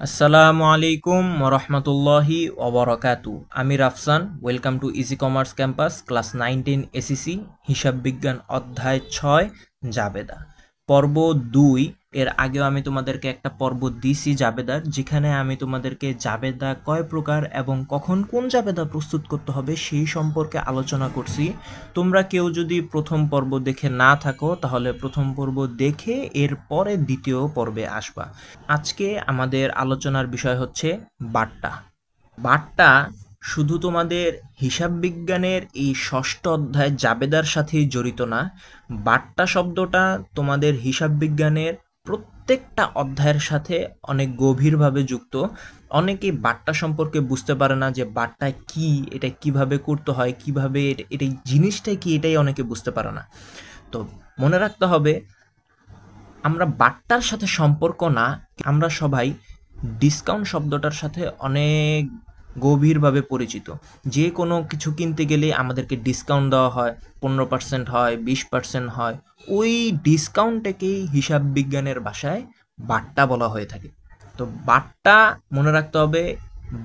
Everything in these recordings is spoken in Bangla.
আসসালামু আলাইকুম ওরহমতুল্লাহি ওবরাকাতু। আমি Rafsan. Welcome to easy commerce campus class 19 এসিসি হিসাব বিজ্ঞান অধ্যায় 6 জাবেদা পর্ব 2। এর আগেও আমি তোমাদেরকে একটা পর্ব দিছি জাবেদার, যেখানে আমি তোমাদেরকে জাবেদা কয় প্রকার এবং কখন কোন জাবেদা প্রস্তুত করতে হবে সেই সম্পর্কে আলোচনা করছি। তোমরা কেউ যদি প্রথম পর্ব দেখে না থাকো তাহলে প্রথম পর্ব দেখে এরপরে দ্বিতীয় পর্বে আসবা। আজকে আমাদের আলোচনার বিষয় হচ্ছে বাট্টা। বাট্টা শুধু তোমাদের হিসাব বিজ্ঞানের এই ষষ্ঠ অধ্যায় জাবেদার সাথেই জড়িত না। বাট্টা শব্দটা তোমাদের হিসাব বিজ্ঞানের প্রত্যেকটা অধ্যায়ের সাথে অনেক গভীরভাবে যুক্ত। অনেকেই বাট্টা সম্পর্কে বুঝতে পারে না যে বাট্টা কি, এটা কিভাবে করতে হয়, কিভাবে এটা জিনিসটা কি, এটাই অনেকে বুঝতে পারে না। তো মনে রাখতে হবে, আমরা বাট্টার সাথে সম্পর্ক না, আমরা সবাই ডিসকাউন্ট শব্দটার সাথে অনেক গভীরভাবে পরিচিত। যে কোনো কিছু কিনতে গেলে আমাদেরকে ডিসকাউন্ট দেওয়া হয়, 15% হয়, 20% হয়। ওই ডিসকাউন্টটাকেই হিসাব বিজ্ঞানের ভাষায় বাট্টা বলা হয়ে থাকে। তো বাট্টা মনে রাখতে হবে,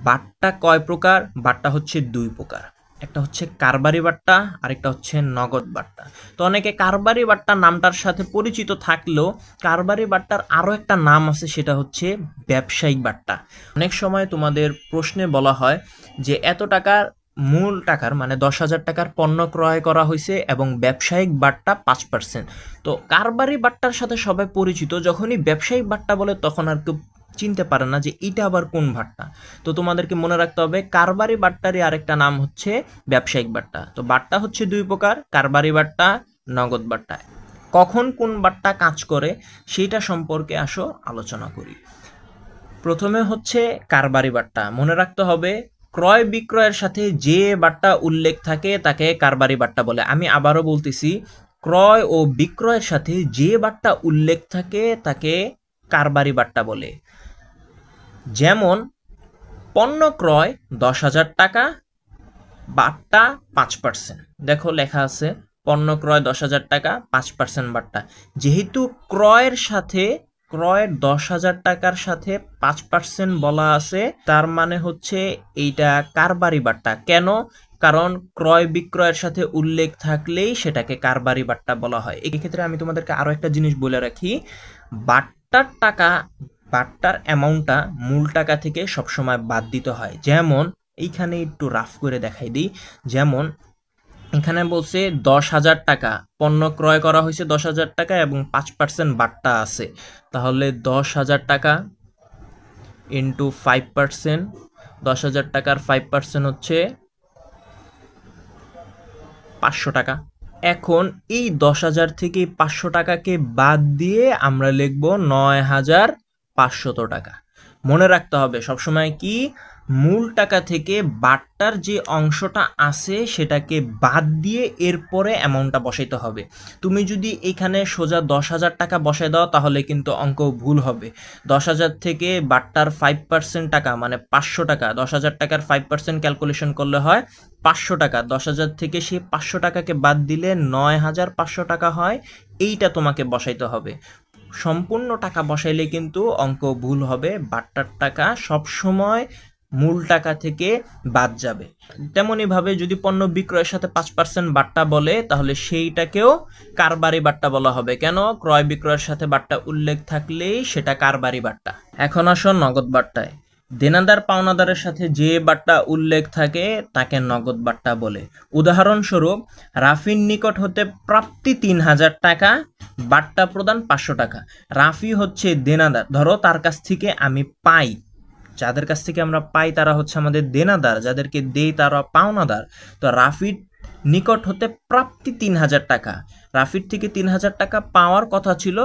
বাট্টা কয় প্রকার? বাট্টা হচ্ছে দুই প্রকার। একটা হচ্ছে কারবারি বাট্টা, আরেকটা হচ্ছে নগদ বাট্টা। তো অনেকে কারবারি বাট্টা নামটার সাথে পরিচিত থাকলেও কারবারি বাট্টার আরও একটা নাম আছে, সেটা হচ্ছে ব্যবসায়িক বাট্টা। অনেক সময় তোমাদের প্রশ্নে বলা হয় যে এত টাকার মূল টাকার মানে 10,000 টাকার পণ্য ক্রয় করা হয়েছে এবং ব্যবসায়িক বাট্টা 5%। তো কারবারি বাট্টার সাথে সবাই পরিচিত, যখনই ব্যবসায়িক বাট্টা বলে তখন আর কেউ চিনতে পারে না যে এটা আবার কোন বাট্টা। তো তোমাদেরকে মনে রাখতে হবে, কারবারি বাট্টারই আরেকটা নাম হচ্ছে ব্যবসায়িক বাট্টা। তো বাট্টা হচ্ছে দুই প্রকার, কারবারি বাট্টা, নগদ বাট্টা। কখন কোন বাট্টা কাজ করে সেটা সম্পর্কে আসো আলোচনা করি। প্রথমে হচ্ছে কারবারি বাট্টা। মনে রাখতে হবে, ক্রয় বিক্রয়ের সাথে যে বাট্টা উল্লেখ থাকে তাকে কারবারি বাট্টা বলে। আমি আবারও বলতেছি, ক্রয় ও বিক্রয়ের সাথে যে বাট্টা উল্লেখ থাকে তাকে কারবারি বাট্টা বলে। যেমন পণ্য ক্রয় 10,000 টাকা, বাট্টা 5%। দেখো লেখা আছে পণ্য ক্রয় 10,000 টাকা, 5% বাট্টা। যেহেতু ক্রয়ের 10,000 টাকার সাথে 5% বলা আছে, তার মানে হচ্ছে এইটা কারবারি বাট্টা। কেন? কারণ ক্রয় বিক্রয়ের সাথে উল্লেখ থাকলেই সেটাকে কারবারি বাট্টা বলা হয়। এই ক্ষেত্রে আমি তোমাদেরকে আরো একটা জিনিস বলে রাখি, বাট্টার অ্যামাউন্টটা মূল টাকা থেকে সবসময় বাদ দিতে হয়। যেমন এইখানে একটু রাফ করে দেখাই দিই। যেমন এখানে বলছে 10,000 টাকা পণ্য ক্রয় করা হয়েছে, 10,000 টাকা এবং 5% বাট্টা আছে। তাহলে 10,000 টাকা ইন্টু 5%, 10,000 টাকার 5% হচ্ছে 500 টাকা। এখন এই 10,000 থেকে 500 টাকাকে বাদ দিয়ে আমরা লিখব 9,500 টাকা। মনে রাখতে হবে সবসময় কি, মূল টাকা থেকে বাট্টার যে অংশটা আছে সেটাকে বাদ দিয়ে এরপরে অ্যামাউন্টটা বসাইতে হবে। তুমি যদি এখানে সোজা 10,000 টাকা বসাই দাও তাহলে কিন্তু অঙ্ক ভুল হবে। 10,000 থেকে বাট্টার 5% টাকা মানে 500 টাকা, 10,000 টাকার 5% ক্যালকুলেশন করলে হয় 500 টাকা। 10,000 থেকে সেই 500 টাকাকে বাদ দিলে 9,500 টাকা হয়। এইটা তোমাকে বসাইতে হবে। সম্পূর্ণ টাকা বসাইলে কিন্তু অঙ্ক ভুল হবে। বাট্টার টাকা সবসময় মূল টাকা থেকে বাদ যাবে। তেমনইভাবে যদি পণ্য বিক্রয়ের সাথে 5% বাট্টা বলে তাহলে সেইটাকেও কারবারি বাট্টা বলা হবে। কেন? ক্রয় বিক্রয়ের সাথে বাট্টা উল্লেখ থাকলেই সেটা কারবারি বাট্টা। এখন আসো নগদ বাট্টায়। দেনাদার পাওনাদারের সাথে যে বাট্টা উল্লেখ থাকে তাকে নগদ বাট্টা বলে। উদাহরণস্বরূপ, রাফির নিকট হতে প্রাপ্তি 3,000 টাকা, বাট্টা প্রদান 500 টাকা। রাফি হচ্ছে দেনাদার, ধরো তার কাছ থেকে আমি পাই, যাদের কাছ থেকে আমরা পাই তারা হচ্ছে আমাদের দেনাদার, যাদেরকে দেই তারা পাওনাদার। তো রাফির নিকট হতে প্রাপ্তি 3,000 টাকা, রাফির থেকে 3,000 টাকা পাওয়ার কথা ছিল,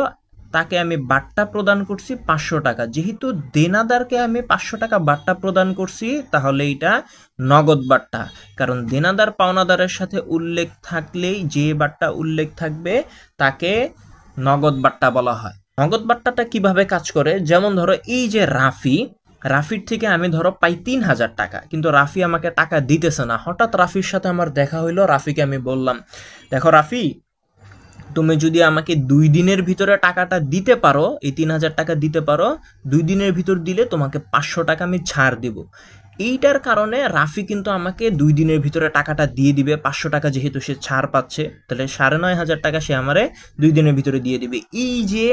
তাকে আমি বাট্টা প্রদান করছি 500 টাকা। যেহেতু দেনাদারকে আমি 500 টাকা বাট্টা প্রদান করছি তাহলে এটা নগদ বাট্টা। কারণ দেনাদার পাওনাদারের সাথে উল্লেখ থাকলেই যে বাট্টা উল্লেখ থাকবে তাকে নগদ বাট্টা বলা হয়। নগদ বাট্টাটা কিভাবে কাজ করে? যেমন ধরো এই যে রাফির থেকে আমি ধরো পাই 3,000 টাকা, কিন্তু রাফি আমাকে টাকা দিতেছে না। হঠাৎ রাফির সাথে আমার দেখা হইলো, রাফিকে আমি বললাম, দেখো রাফি, তুমি যদি আমাকে 2 দিনের ভিতরে টাকাটা দিতে পারো, এই 3000 টাকা দিতে পারো, 2 দিনের ভিতর দিলে তোমাকে 500 টাকা আমি ছাড় দিব। এইটার কারণে রাফি কিন্তু আমাকে 2 দিনের ভিতরে টাকাটা দিয়ে দিবে। 500 টাকা যেহেতু সে ছাড় পাচ্ছে, তাহলে 9500 টাকা সে আমারে 2 দিনের ভিতরে দিয়ে দিবে। এই যে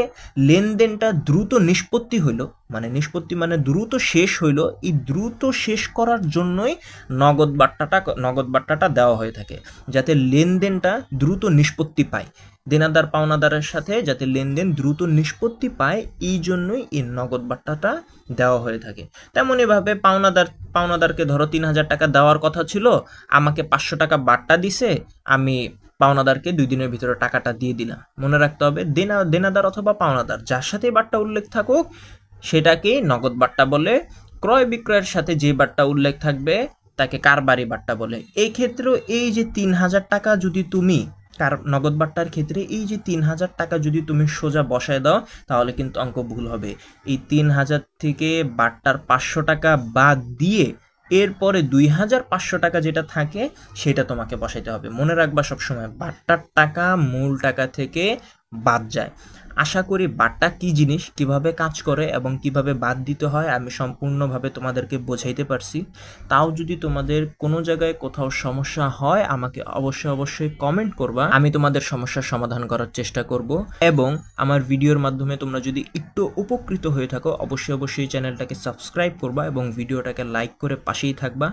লেনদেনটা দ্রুত নিষ্পত্তি হইলো, মানে নিষ্পত্তি মানে দ্রুত শেষ হইলো, এই দ্রুত শেষ করার জন্যই নগদ বাট্টাটা দেওয়া হয়ে থাকে, যাতে লেনদেনটা দ্রুত নিষ্পত্তি পায়। দেনাদার পাওনাদারের সাথে যাতে লেনদেন দ্রুত নিষ্পত্তি পায়, এই জন্যই এই নগদ বাট্টাটা দেওয়া হয়ে থাকে। তেমনইভাবে পাওনাদারকে ধরো 3000 টাকা দেওয়ার কথা ছিল, আমাকে 500 টাকা বাট্টা দিছে, আমি পাওনাদারকে 2 দিনের ভিতরে টাকাটা দিয়ে দিলাম। মনে রাখতে হবে দেনাদার অথবা পাওনাদার যার সাথে বাট্টা উল্লেখ থাকুক সেটাকে নগদ বাট্টা বলে। ক্রয় বিক্রয়ের সাথে যে বাট্টা উল্লেখ থাকবে তাকে কারবারি বাট্টা বলে। এই ক্ষেত্রেও এই যে 3000 টাকা যদি তুমি নগদ বাট্টার ক্ষেত্রে এই যে 3000 টাকা যদি তুমি সোজা বসায় দাও, তাহলে কিন্তু অঙ্ক ভুল হবে। এই 3000 থেকে বাট্টার 500 টাকা বাদ দিয়ে এরপরে 2500 টাকা যেটা থাকে সেটা তোমাকে বসাইতে হবে। মনে রাখবা সবসময় বাট্টার টাকা মূল টাকা থেকে বাদ যায়। আশা করি বাট্টা কি জিনিস, কিভাবে কাজ করে এবং কিভাবে বাদ দিতে হয় আমি সম্পূর্ণভাবে তোমাদেরকে বোঝাইতে পারছি। তাও যদি তোমাদের কোনো জায়গায় কোথাও সমস্যা হয় আমাকে অবশ্যই কমেন্ট করবা, আমি তোমাদের সমস্যার সমাধান করার চেষ্টা করব। এবং আমার ভিডিওর মাধ্যমে তোমরা যদি একটু উপকৃত হয়ে থাকো অবশ্যই চ্যানেলটাকে সাবস্ক্রাইব করবা এবং ভিডিওটাকে লাইক করে পাশেই থাকবা।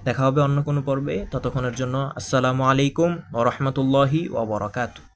দেখা হবে অন্য কোনো পর্বে, ততক্ষণের জন্য আসসালামু আলাইকুম ওয়া রাহমাতুল্লাহি ওয়া বারাকাতুহু।